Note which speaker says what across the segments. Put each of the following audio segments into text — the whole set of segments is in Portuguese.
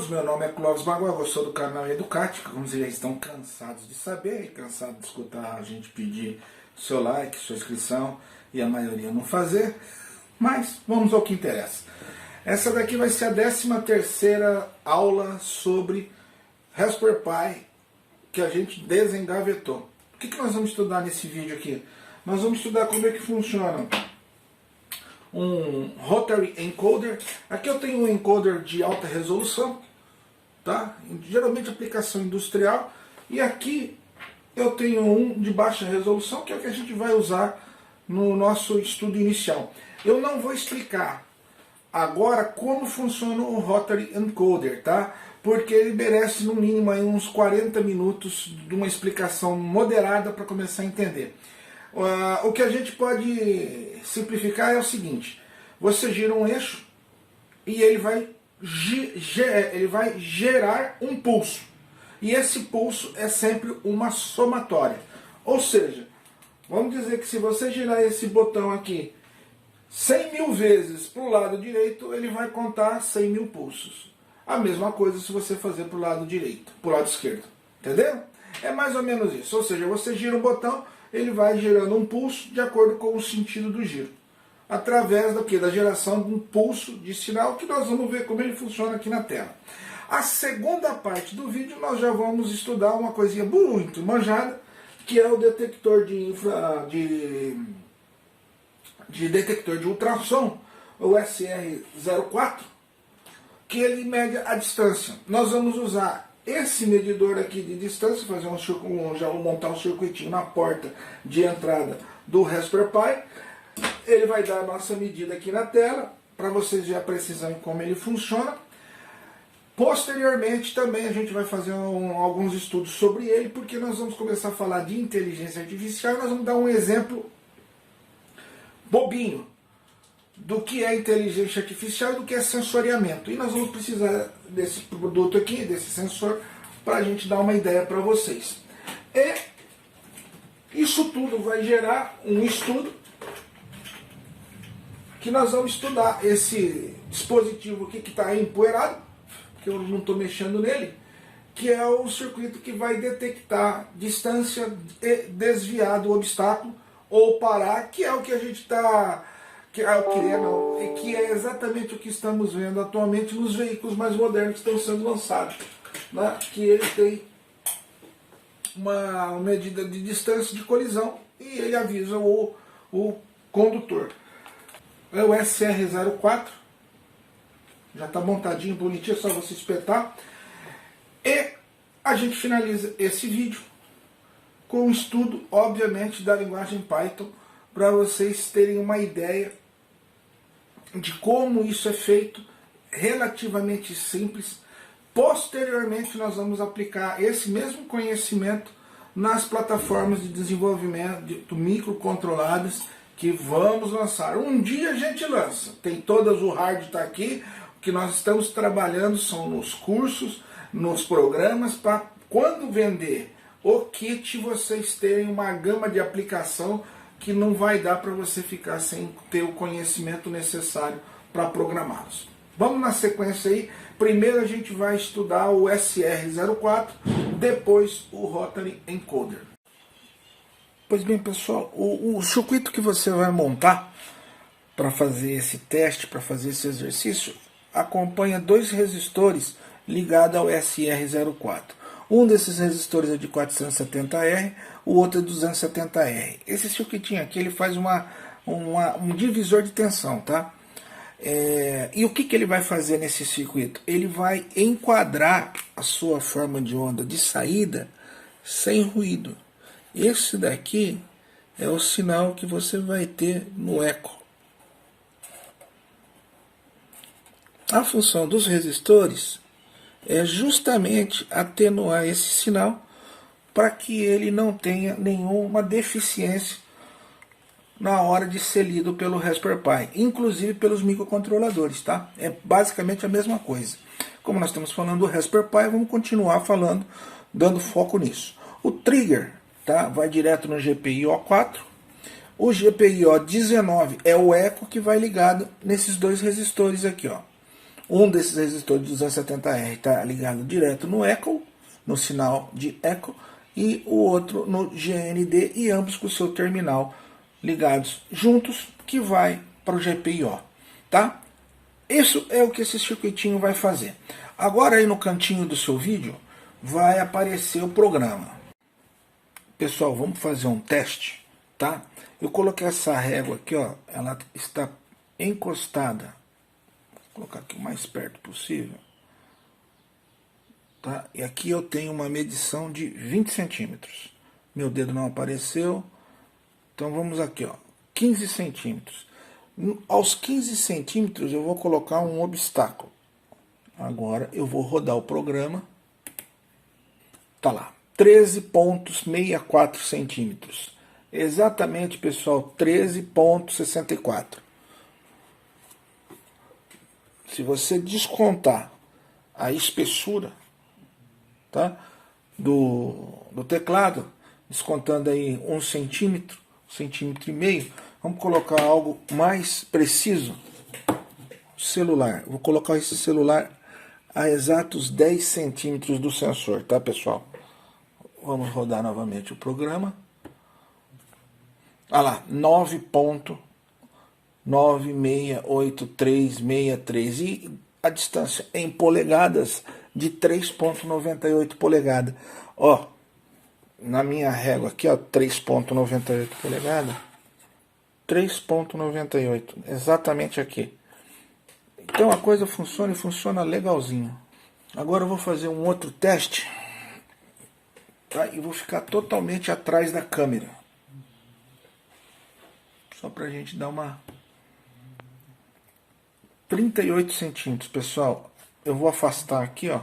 Speaker 1: todos, meu nome é Clóvis Bagual, eu sou do canal Educate, como vocês já estão cansados de saber, cansados de escutar a gente pedir seu like, sua inscrição e a maioria não fazer, mas vamos ao que interessa. Essa daqui vai ser a 13ª aula sobre Raspberry Pi que a gente desengavetou. O que nós vamos estudar nesse vídeo aqui? Nós vamos estudar como é que funciona um Rotary Encoder. Aqui eu tenho um encoder de alta resolução, tá? Geralmente aplicação industrial. E aqui eu tenho um de baixa resolução, que é o que a gente vai usar no nosso estudo inicial. Eu não vou explicar agora como funciona o Rotary Encoder, tá? Porque ele merece no mínimo aí uns 40 minutos de uma explicação moderada para começar a entender. O que a gente pode simplificar é o seguinte: você gira um eixo e ele vai gerar um pulso. E esse pulso é sempre uma somatória. Ou seja, vamos dizer que se você girar esse botão aqui 100 mil vezes para o lado direito, ele vai contar 100 mil pulsos. A mesma coisa se você fazer para o lado direito, para o lado esquerdo. Entendeu? É mais ou menos isso. Ou seja, você gira um botão, ele vai gerando um pulso de acordo com o sentido do giro. Através da geração de um pulso de sinal, que nós vamos ver como ele funciona aqui na tela. A segunda parte do vídeo nós já vamos estudar uma coisinha muito manjada, que é o detector de detector de ultrassom, o SR04, que ele mede a distância. Nós vamos usar esse medidor aqui de distância, fazer já vou montar um circuitinho na porta de entrada do Raspberry Pi. Ele vai dar a nossa medida aqui na tela, para vocês verem a precisão em como ele funciona. Posteriormente também a gente vai fazer alguns estudos sobre ele, porque nós vamos começar a falar de inteligência artificial. Nós vamos dar um exemplo bobinho do que é inteligência artificial e do que é sensoriamento. E nós vamos precisar desse produto aqui, desse sensor, para a gente dar uma ideia para vocês. E isso tudo vai gerar um estudo que nós vamos estudar esse dispositivo aqui que está empoeirado, que eu não estou mexendo nele, que é o circuito que vai detectar distância e desviar do obstáculo ou parar, que é o que a gente está... que é exatamente o que estamos vendo atualmente nos veículos mais modernos que estão sendo lançados, né? Que ele tem uma medida de distância de colisão e ele avisa o condutor. É o SR04, já está montadinho, bonitinho, é só você espetar. E a gente finaliza esse vídeo com um estudo, obviamente, da linguagem Python, para vocês terem uma ideia de como isso é feito, relativamente simples. Posteriormente nós vamos aplicar esse mesmo conhecimento nas plataformas de desenvolvimento microcontroladas que vamos lançar. Um dia a gente lança, tem todas, o hard está aqui. O que nós estamos trabalhando são nos cursos, nos programas, para quando vender o kit vocês terem uma gama de aplicação que não vai dar para você ficar sem ter o conhecimento necessário para programá-los. Vamos na sequência aí. Primeiro a gente vai estudar o SR04, depois o Rotary Encoder. Pois bem, pessoal, o circuito que você vai montar para fazer esse teste, para fazer esse exercício, acompanha dois resistores ligados ao SR04. Um desses resistores é de 470R, o outro é 270R. Esse circuitinho aqui ele faz um divisor de tensão, tá? E o que ele vai fazer nesse circuito? Ele vai enquadrar a sua forma de onda de saída sem ruído. Esse daqui é o sinal que você vai ter no eco. A função dos resistores é justamente atenuar esse sinal para que ele não tenha nenhuma deficiência na hora de ser lido pelo Raspberry Pi, inclusive pelos microcontroladores, tá? É basicamente a mesma coisa. Como nós estamos falando do Raspberry Pi, vamos continuar falando, dando foco nisso. O trigger, tá? Vai direto no GPIO4. O GPIO19 é o eco que vai ligado nesses dois resistores aqui, ó. Um desses resistores de 270R está ligado direto no eco, no sinal de eco, e o outro no GND, e ambos com o seu terminal ligados juntos, que vai para o GPIO, tá? Isso é o que esse circuitinho vai fazer. Agora aí no cantinho do seu vídeo vai aparecer o programa. Pessoal, vamos fazer um teste, tá? Eu coloquei essa régua aqui, ó, ela está encostada. Vou colocar aqui o mais perto possível. Tá? E aqui eu tenho uma medição de 20 centímetros. Meu dedo não apareceu. Então vamos aqui, ó, 15 centímetros. Aos 15 centímetros eu vou colocar um obstáculo. Agora eu vou rodar o programa. Tá lá, 13,64 centímetros. Exatamente, pessoal, 13,64. Se você descontar a espessura, tá, do teclado, descontando aí 1 centímetro, 1,5 centímetros, vamos colocar algo mais preciso. Celular. Vou colocar esse celular a exatos 10 centímetros do sensor, tá, pessoal? Vamos rodar novamente o programa. Olha lá, 9,968363. E a distância em polegadas de 3,98 polegadas. Ó, na minha régua aqui, ó, 3,98 polegadas. 3,98, exatamente aqui. Então a coisa funciona e funciona legalzinho. Agora eu vou fazer um outro teste, tá? E vou ficar totalmente atrás da câmera. Só pra gente dar uma... 38 centímetros, pessoal. Eu vou afastar aqui, ó.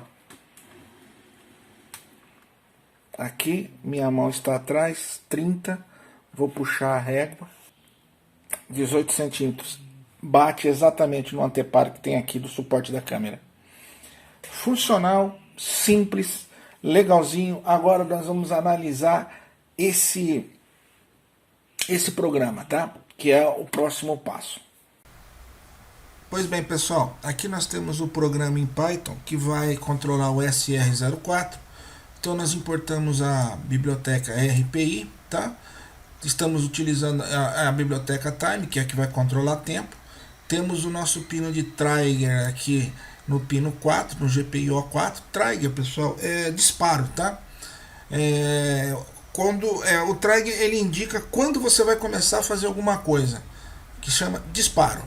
Speaker 1: Aqui, minha mão está atrás, 30. Vou puxar a régua. 18 centímetros. Bate exatamente no anteparo que tem aqui do suporte da câmera. Funcional, simples, legalzinho. Agora nós vamos analisar esse programa, tá? Que é o próximo passo. Pois bem, pessoal, aqui nós temos o programa em Python que vai controlar o SR04. Então nós importamos a biblioteca RPI, tá? Estamos utilizando a biblioteca Time, que é a que vai controlar tempo. Temos o nosso pino de trigger aqui no pino 4, no GPIO 4. Trigger, pessoal, é disparo, tá? O trigger ele indica quando você vai começar a fazer alguma coisa, que chama disparo.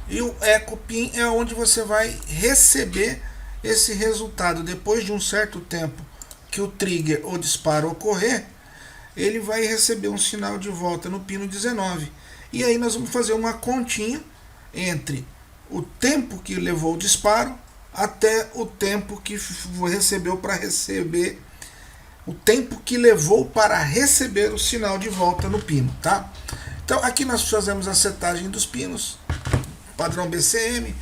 Speaker 1: E o echo pin é onde você vai receber esse resultado. Depois de um certo tempo que o trigger ou disparo ocorrer, ele vai receber um sinal de volta no pino 19. E aí nós vamos fazer uma continha entre o tempo que levou o disparo até o tempo que recebeu para receber, o tempo que levou para receber o sinal de volta no pino, tá? Então aqui nós fazemos a setagem dos pinos, padrão BCM,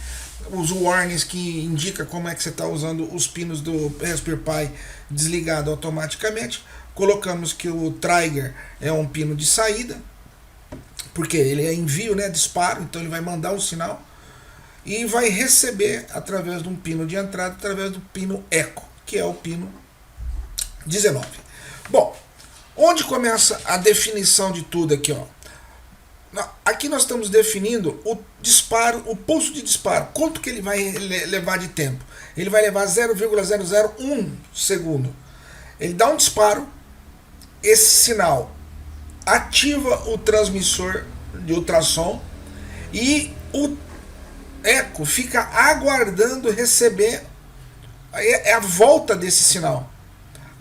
Speaker 1: os warnings que indica como é que você está usando os pinos do Raspberry Pi desligado automaticamente. Colocamos que o trigger é um pino de saída, porque ele é envio, né, disparo, então ele vai mandar um sinal e vai receber através de um pino de entrada, através do pino eco, que é o pino 19. Bom, onde começa a definição de tudo aqui, ó? Aqui nós estamos definindo o disparo, o pulso de disparo, quanto que ele vai levar de tempo. Ele vai levar 0,001 segundo. Ele dá um disparo, esse sinal ativa o transmissor de ultrassom e o eco fica aguardando receber a volta desse sinal.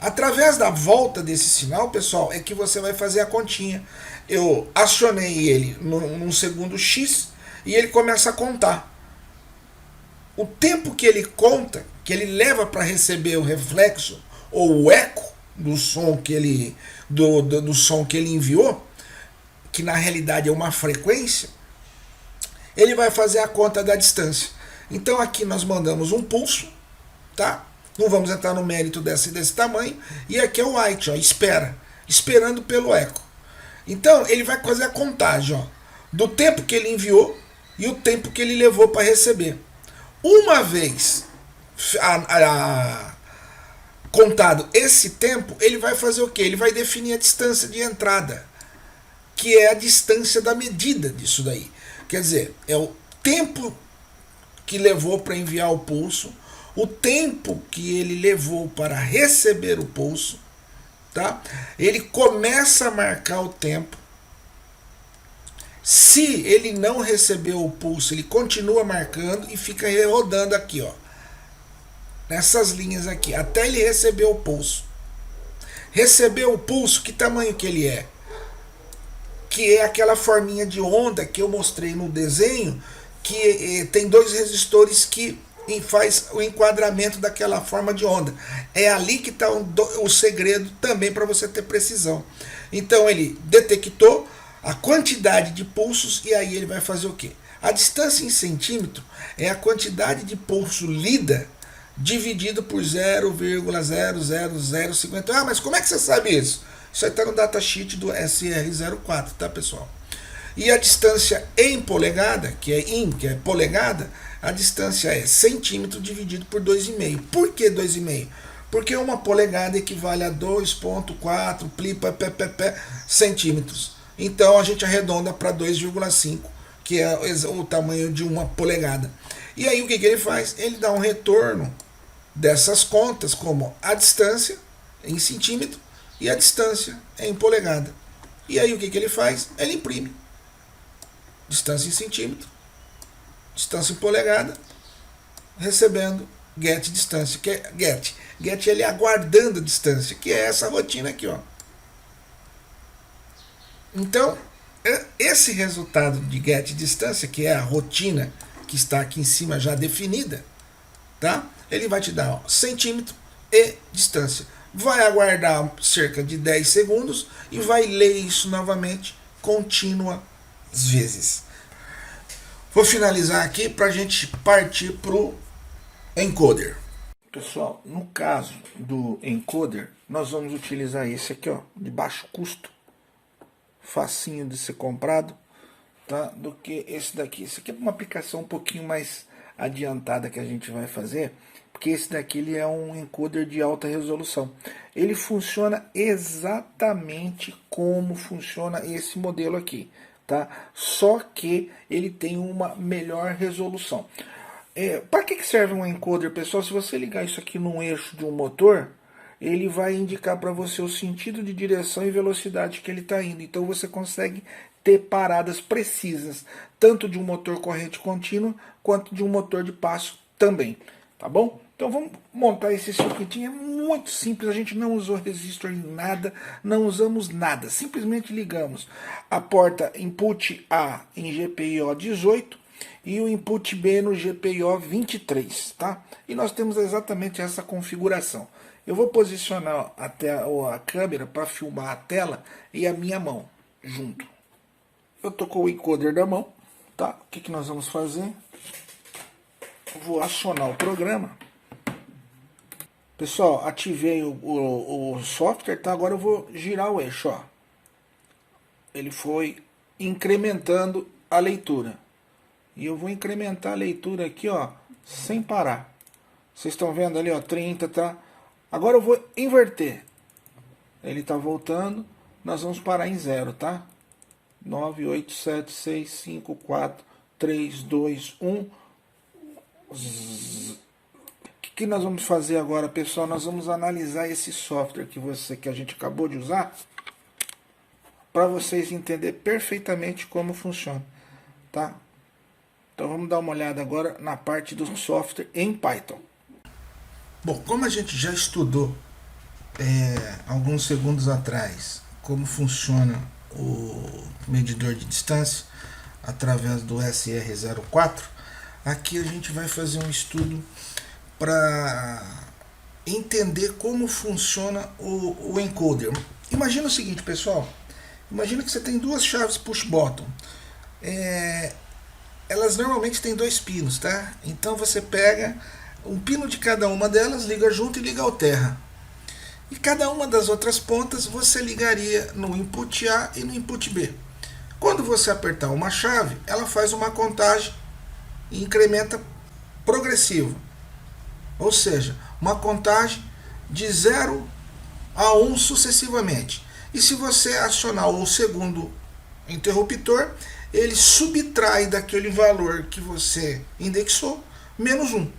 Speaker 1: Através da volta desse sinal, pessoal, é que você vai fazer a continha. Eu acionei ele num segundo X e ele começa a contar. O tempo que ele conta, que ele leva para receber o reflexo ou o eco do som que ele do som que ele enviou, que na realidade é uma frequência, ele vai fazer a conta da distância. Então aqui nós mandamos um pulso, tá? Não vamos entrar no mérito desse tamanho. E aqui é o wait, ó, esperando pelo eco. Então ele vai fazer a contagem, ó, do tempo que ele enviou e o tempo que ele levou para receber. Uma vez contado esse tempo, ele vai fazer o quê? Ele vai definir a distância de entrada, que é a distância da medida disso daí. Quer dizer, é o tempo que levou para enviar o pulso, o tempo que ele levou para receber o pulso, tá? Ele começa a marcar o tempo. Se ele não recebeu o pulso, ele continua marcando e fica rodando aqui, ó, nessas linhas aqui, até ele receber o pulso. Recebeu o pulso, que tamanho que ele é? Que é aquela forminha de onda que eu mostrei no desenho, que tem dois resistores que faz o enquadramento daquela forma de onda. É ali que está o segredo também para você ter precisão. Então ele detectou a quantidade de pulsos e aí ele vai fazer o quê? A distância em centímetro é a quantidade de pulso lida dividido por 0,00050. Ah, mas como é que você sabe isso? Isso aí está no datasheet do SR04, tá, pessoal? E a distância em polegada, que é polegada, a distância é centímetro dividido por 2,5. Por que 2,5? Porque uma polegada equivale a 2,4 centímetros. Então a gente arredonda para 2,5, que é o tamanho de uma polegada. E aí o que ele faz? Ele dá um retorno dessas contas, como a distância em centímetro e a distância em polegada. E aí o que ele faz? Ele imprime. Distância em centímetro, distância em polegada, recebendo get distância, que é get. Get ele aguardando a distância, que é essa rotina aqui, ó. Então, esse resultado de get distância, que é a rotina que está aqui em cima já definida, tá? Ele vai te dar, ó, centímetro e distância. Vai aguardar cerca de 10 segundos e vai ler isso novamente contínuas vezes. Vou finalizar aqui para a gente partir para o encoder. Pessoal, no caso do encoder, nós vamos utilizar esse aqui, ó, de baixo custo, facinho de ser comprado, tá? Do que esse daqui. Esse aqui é uma aplicação um pouquinho mais adiantada que a gente vai fazer, porque esse daqui ele é um encoder de alta resolução. Ele funciona exatamente como funciona esse modelo aqui, tá? Só que ele tem uma melhor resolução. Para que serve um encoder, pessoal? Se você ligar isso aqui num eixo de um motor, ele vai indicar para você o sentido de direção e velocidade que ele está indo. Então você consegue ter paradas precisas, tanto de um motor corrente contínua, quanto de um motor de passo também, tá bom? Então vamos montar esse circuitinho, é muito simples, a gente não usou resistor em nada, não usamos nada, simplesmente ligamos a porta input A em GPIO 18 e o input B no GPIO 23, tá? E nós temos exatamente essa configuração. Eu vou posicionar até a câmera para filmar a tela e a minha mão junto. Eu tô com o encoder da mão, tá? O que nós vamos fazer? Vou acionar o programa. Pessoal, ativei o software, tá? Agora eu vou girar o eixo, ó. Ele foi incrementando a leitura. E eu vou incrementar a leitura aqui, ó, sem parar. Vocês estão vendo ali, ó, 30, tá? Agora eu vou inverter. Ele tá voltando. Nós vamos parar em 0, tá? 9, 8, 7, 6, 5, 4, 3, 2, 1. O que nós vamos fazer agora, pessoal? Nós vamos analisar esse software que a gente acabou de usar para vocês entenderem perfeitamente como funciona, tá? Então vamos dar uma olhada agora na parte do software em Python. Bom, como a gente já estudou alguns segundos atrás como funciona o medidor de distância através do SR04, aqui a gente vai fazer um estudo para entender como funciona o encoder. Imagina o seguinte, pessoal, imagina que você tem duas chaves push button. Elas normalmente têm dois pinos, tá? Então você pega um pino de cada uma delas, liga junto e liga ao terra. E cada uma das outras pontas você ligaria no input A e no input B. Quando você apertar uma chave, ela faz uma contagem e incrementa progressivo. Ou seja, uma contagem de 0 a 1 sucessivamente. E se você acionar o segundo interruptor, ele subtrai daquele valor que você indexou menos 1.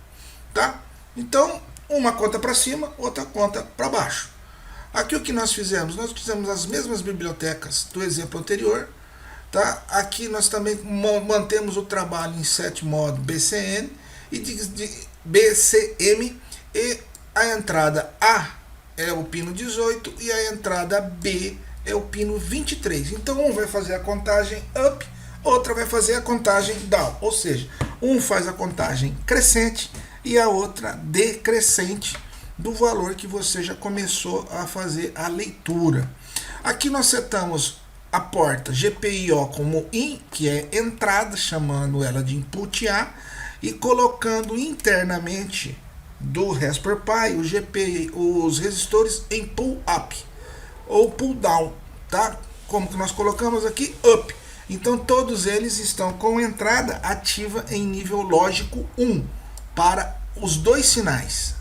Speaker 1: Tá? Então, uma conta para cima, outra conta para baixo. Aqui o que nós fizemos? Nós fizemos as mesmas bibliotecas do exemplo anterior. Tá? Aqui nós também mantemos o trabalho em 7 modo BCN e de BCM, e a entrada A é o pino 18 e a entrada B é o pino 23. Então um vai fazer a contagem up, outra vai fazer a contagem down. Ou seja, um faz a contagem crescente e a outra decrescente do valor que você já começou a fazer a leitura. Aqui nós setamos a porta GPIO como IN, que é entrada, chamando ela de input A, e colocando internamente do Raspberry Pi o GPI, os resistores em pull up ou pull down, tá? Como que nós colocamos aqui? Up. Então todos eles estão com entrada ativa em nível lógico 1 para os dois sinais,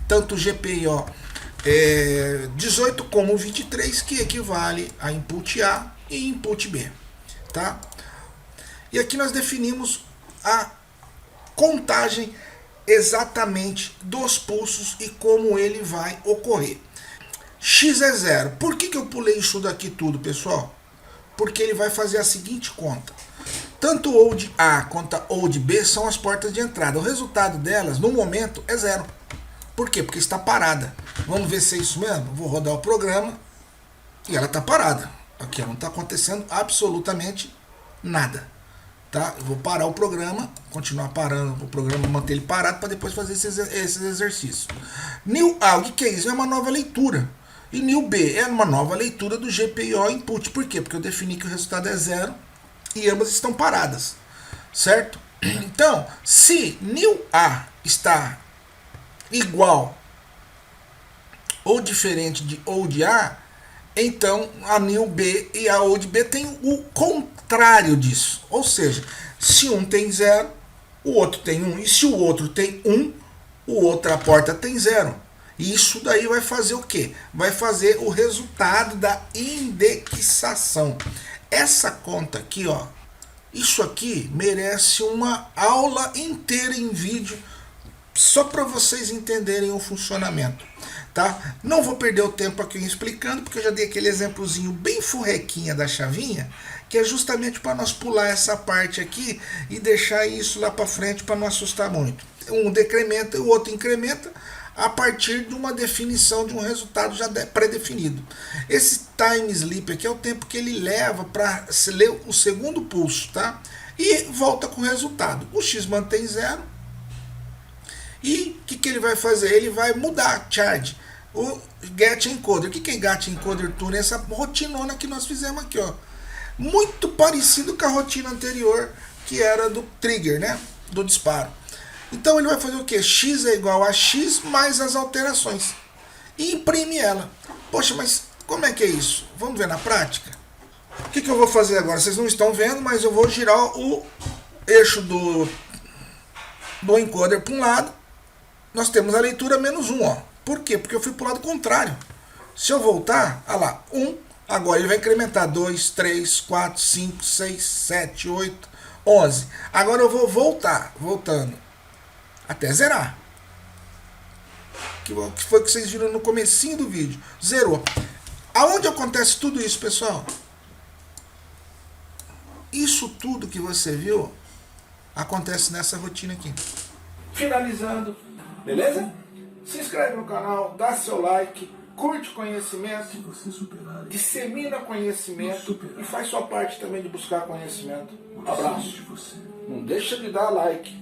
Speaker 1: tanto o GPIO 18 como 23, que equivale a input A e input B, tá? E aqui nós definimos a contagem exatamente dos pulsos e como ele vai ocorrer. X é 0. Por que eu pulei isso daqui tudo, pessoal? Porque ele vai fazer a seguinte conta. Tanto o OD A quanto o OD B são as portas de entrada. O resultado delas, no momento, é 0. Por quê? Porque está parada. Vamos ver se é isso mesmo? Vou rodar o programa e ela está parada. Aqui não está acontecendo absolutamente nada. Tá? Eu vou parar o programa, continuar parando o programa, manter ele parado para depois fazer esses exercícios. New A, o que é isso? É uma nova leitura. E New B é uma nova leitura do GPIO input. Por quê? Porque eu defini que o resultado é 0 e ambas estão paradas. Certo? Então, se New A está igual ou diferente de OD A, então a New B e a OD B tem o contrário disso. Ou seja, se um tem 0, o outro tem 1. E se o outro tem 1, o outra porta tem 0. E isso daí vai fazer o quê? Vai fazer o resultado da indexação. Essa conta aqui, ó, isso aqui merece uma aula inteira em vídeo só para vocês entenderem o funcionamento. Tá? Não vou perder o tempo aqui explicando, porque eu já dei aquele exemplozinho bem furrequinha da chavinha, que é justamente para nós pular essa parte aqui e deixar isso lá para frente para não assustar muito. Um decrementa e o outro incrementa a partir de uma definição de um resultado já pré-definido. Esse time sleep aqui é o tempo que ele leva para ler o segundo pulso, tá? E volta com o resultado. O X mantém 0. E o que ele vai fazer? Ele vai mudar charge, o get encoder. O que é get encoder tune? Essa rotinona que nós fizemos aqui, ó. Muito parecido com a rotina anterior, que era do trigger, né? Do disparo. Então ele vai fazer o que? X é igual a X mais as alterações. E imprime ela. Poxa, mas como é que é isso? Vamos ver na prática? O que eu vou fazer agora? Vocês não estão vendo, mas eu vou girar o eixo do encoder para um lado. Nós temos a leitura menos 1, ó. Por quê? Porque eu fui para o lado contrário. Se eu voltar, olha lá, 1, agora ele vai incrementar 2, 3, 4, 5, 6, 7, 8, 11. Agora eu vou voltando, até zerar. Que foi o que vocês viram no comecinho do vídeo. Zerou. Aonde acontece tudo isso, pessoal? Isso tudo que você viu acontece nessa rotina aqui. Finalizando. Beleza? Se inscreve no canal, dá seu like, curte conhecimento, dissemina conhecimento e faz sua parte também de buscar conhecimento. Abraço. Não deixa de dar like.